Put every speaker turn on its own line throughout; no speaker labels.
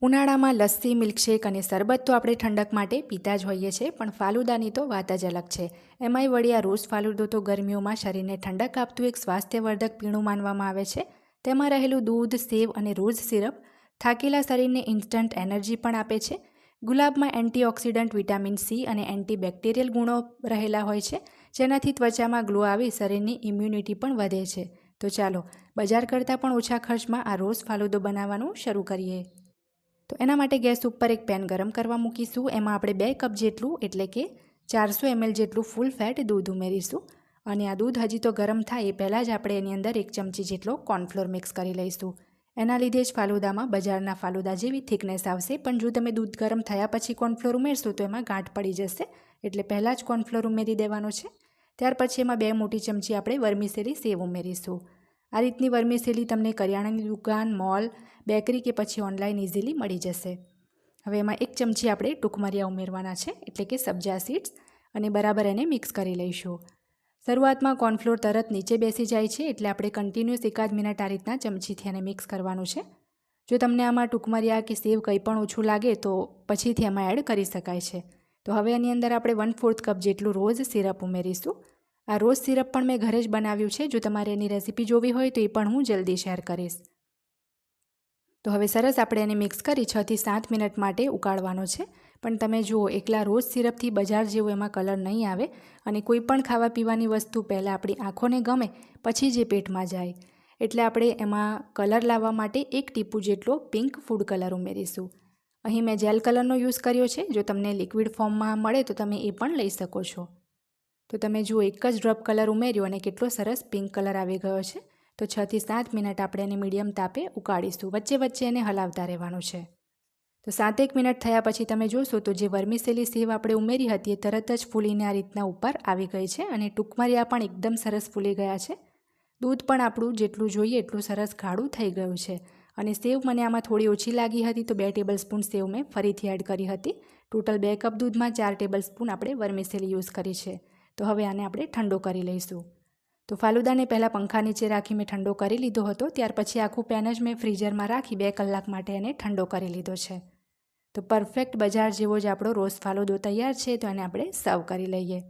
ઉનાળામાં લસ્સી, મિલ્કશેક અને શરબત તો આપણે ઠંડક માટે પીતા જ હોઈએ છીએ, પણ ફાલુદાની તો વાત જ અલગ છે. એમાંય વળી આ રોઝ ફાલુદો તો ગરમીઓમાં શરીરને ઠંડક આપતું એક સ્વાસ્થ્યવર્ધક પીણું માનવામાં આવે છે. તેમાં રહેલું દૂધ, સેવ અને રોઝ સિરપ થાકેલા શરીરને ઇન્સ્ટન્ટ એનર્જી પણ આપે છે. ગુલાબમાં એન્ટીઓક્સિડન્ટ, વિટામિન સી અને એન્ટીબેક્ટેરિયલ ગુણો રહેલા હોય છે, જેનાથી ત્વચામાં ગ્લો આવી શરીરની ઇમ્યુનિટી પણ વધે છે. તો ચાલો બજાર કરતાં પણ ઓછા ખર્ચમાં આ રોઝ ફાલુદો બનાવવાનું શરૂ કરીએ. તો એના માટે ગેસ ઉપર એક પેન ગરમ કરવા મૂકીશું. એમાં આપણે 2 કપ જેટલું એટલે કે 400 ml જેટલું ફૂલ ફેટ દૂધ ઉમેરીશું. અને આ દૂધ હજી તો ગરમ થાય એ પહેલાં જ આપણે એની અંદર 1 ચમચી જેટલો કોર્નફ્લોર મિક્સ કરી લઈશું. એના લીધે જ ફાલુદામાં બજારના ફાલુદા જેવી થિકનેસ આવશે. પણ જો તમે દૂધ ગરમ થયા પછી કોર્નફ્લોર ઉમેરશો તો એમાં ગાંઠ પડી જશે, એટલે પહેલાં જ કોર્નફ્લોર ઉમેરી દેવાનો છે. ત્યાર પછી એમાં 2 મોટી ચમચી આપણે વર્મિસેલી સેવ ઉમેરીશું. આ રીતની વર્મિસેલી તમને કરિયાણાની દુકાન, મોલ, બેકરી કે પછી ઓનલાઈન ઇઝીલી મળી જશે. હવે એમાં 1 ચમચી આપણે ટુકમરિયા ઉમેરવાના છે, એટલે કે સબ્જા સીડ્સ, અને બરાબર એને મિક્સ કરી લઈશું. શરૂઆતમાં કોર્નફ્લોર તરત નીચે બેસી જાય છે, એટલે આપણે કન્ટિન્યુઅસ 1 મિનિટ આ રીતના ચમચીથી એને મિક્સ કરવાનું છે. જો તમને આમાં ટુકમરિયા કે સેવ કંઈ પણ ઓછું લાગે તો પછીથી એમાં એડ કરી શકાય છે. તો હવે એની અંદર આપણે 1/4 કપ જેટલું રોઝ સિરપ ઉમેરીશું. આ રોઝ સિરપ પણ મેં ઘરે જ બનાવ્યું છે. જો તમારે એની રેસીપી જોવી હોય તો એ પણ હું જલ્દી શેર કરીશ. તો હવે સરસ આપણે એને મિક્સ કરી 6 થી 7 મિનિટ માટે ઉકાળવાનો છે. પણ તમે જુઓ, એકલા રોઝ સિરપથી બજાર જેવો એમાં કલર નહીં આવે, અને કોઈ પણ ખાવા પીવાની વસ્તુ પહેલાં આપણી આંખોને ગમે પછી જે પેટમાં જાય. એટલે આપણે એમાં કલર લાવવા માટે 1 ટીપું જેટલો પિંક ફૂડ કલર ઉમેરીશું. અહીં મેં જેલ કલરનો યુઝ કર્યો છે. જો તમને લિક્વિડ ફોર્મમાં મળે તો તમે એ પણ લઈ શકો છો. તો તમે જુઓ, એક જ ડ્રોપ કલર ઉમેર્યો અને કેટલો સરસ પિંક કલર આવી ગયો છે. તો 6 થી 7 મિનિટ આપણે એને મીડિયમ તાપે ઉકાળીશું. વચ્ચે વચ્ચે એને હલાવતા રહેવાનું છે. તો 7-1 મિનિટ થયા પછી તમે જોશો તો જે વર્મિસેલી સેવ આપણે ઉમેરી હતી એ તરત જ ફૂલીને આ રીતના ઉપર આવી ગઈ છે, અને ટુકમરિયા પણ એકદમ સરસ ફૂલી ગયા છે. દૂધ પણ આપણું જેટલું જોઈએ એટલું સરસ ગાઢું થઈ ગયું છે. અને સેવ મને આમાં થોડી ઓછી લાગી હતી, તો 2 ટેબલસ્પૂન સેવ મેં ફરીથી એડ કરી હતી. ટોટલ 2 કપ દૂધમાં 4 ટેબલસ્પૂન આપણે વર્મિસેલી યુઝ કરી છે. તો હવે આને આપણે ઠંડો કરી લઈશું. તો ફાલુદાને પહેલાં પંખા નીચે રાખી મેં ઠંડો કરી લીધો હતો. ત્યાર પછી આખું પેન જ મેં ફ્રીઝરમાં રાખી 2 કલાક માટે એને ઠંડો કરી લીધો છે. તો પરફેક્ટ બજાર જેવો જ આપણો રોઝ ફાલુદો તૈયાર છે. તો એને આપણે સર્વ કરી લઈએ.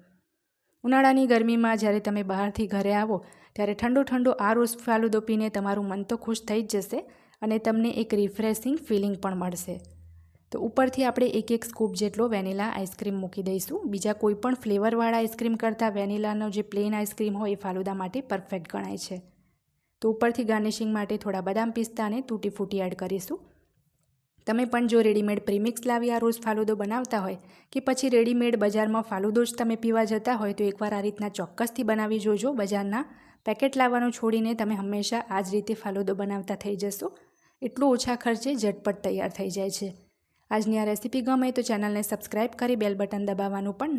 ઉનાળાની ગરમીમાં જ્યારે તમે બહારથી ઘરે આવો ત્યારે ઠંડો ઠંડો આ રોઝ ફાલુદો પીને તમારું મન તો ખુશ થઈ જ જશે, અને તમને એક રિફ્રેશિંગ ફિલિંગ પણ મળશે. તો ઉપરથી આપણે 1 સ્કૂપ જેટલો વેનીલા આઈસ્ક્રીમ મૂકી દઈશું. બીજા કોઈ પણ ફ્લેવરવાળા આઈસ્ક્રીમ કરતાં વેનીલાનો જે પ્લેન આઈસ્ક્રીમ હોય એ ફાલુદા માટે પરફેક્ટ ગણાય છે. તો ઉપરથી ગાર્નિશિંગ માટે થોડા બદામ, પિસ્તા અને તૂટી ફૂટી એડ કરીશું. તમે પણ જો રેડીમેડ પ્રીમિક્સ લાવી આ રોઝ ફાલુદો બનાવતા હોય, કે પછી રેડીમેડ બજારમાં ફાલુદો જ તમે પીવા જતા હોય, તો એકવાર આ રીતના ચોક્કસથી બનાવી જોજો. બજારના પેકેટ લાવવાનું છોડીને તમે હંમેશા આ જ રીતે ફાલુદો બનાવતા થઈ જશો. એટલું ઓછા ખર્ચે ઝટપટ તૈયાર થઈ જાય છે. આજની આ રેસીપી ગમે તો ચેનલને સબસ્ક્રાઈબ કરી બેલ બટન દબાવવાનું પણ